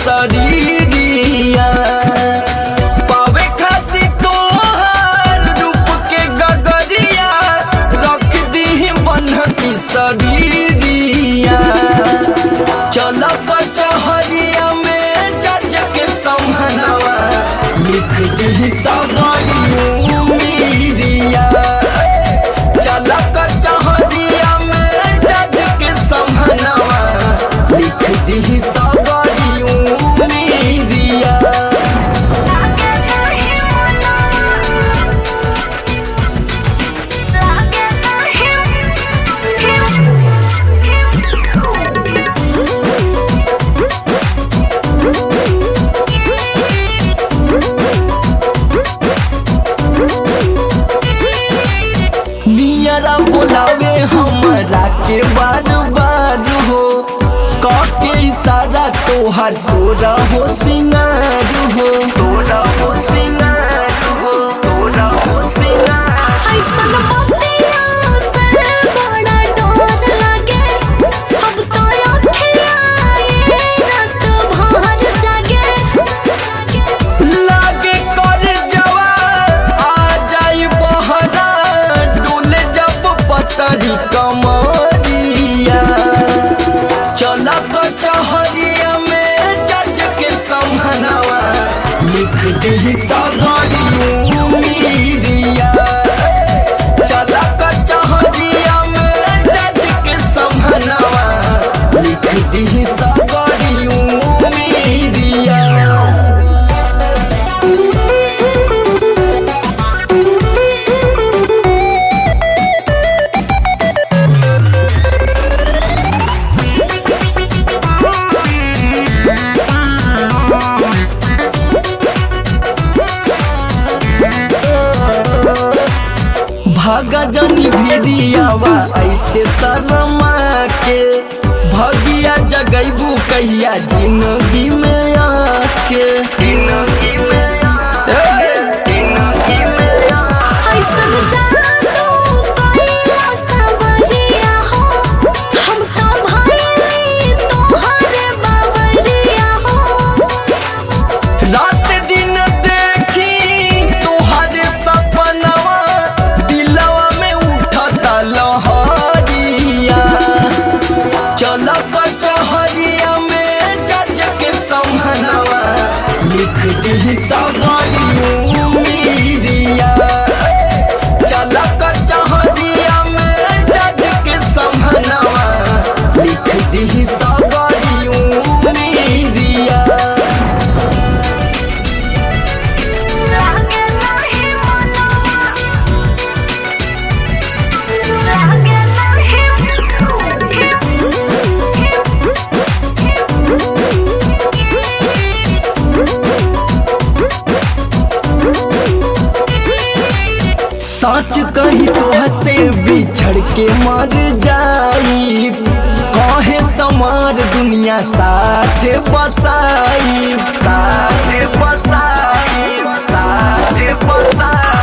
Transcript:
शरीरिया पावे खातिर तोहार रूप के गगरिया रख दी बन की शरीरिया। चल कचहरिया में जज के समहनवा लिख दी सगरिया। चल कचहरिया में जज के समहनवा लिख दी बोलावे हमरा के बार बार हो के इशारा तोहर सोरा हो सिंगार हो तोरा हो सिंगार हो तोरा हो सिंगार। ऐसन बतिया से बड़ा डर लागे अब तो अखियाँ रात भर जागे लागे कर जवा आ जाई बहरा डोले जब पतरी कमरिया। चल कचहरिया में जज के समहनवा लिख दी सगरिया। चल कचहरिया में जज के समहनवा लिख दी सगरिया। भागा जानी भिरियावा ऐसे शर्मा के भगिया जगैबू कहिया जिंदगी में आके। जिंदगी में ऐसन जादू कइला सवरिया हो हम तो भइली तोहरे बावरिया हो। रात दिन देखी तोहरे सपनवा दिलवा में उठता लहरिया। चल कचहरिया में जज के समहनवा लिख दी सगरिया। चल कचहरिया में जज के समहनवा लिख दी सगरिया। सच कही तो हसे बिछड़ के मर जाई कहे समार दुनिया साथ बसाई साथ बसाई साथ बसाई।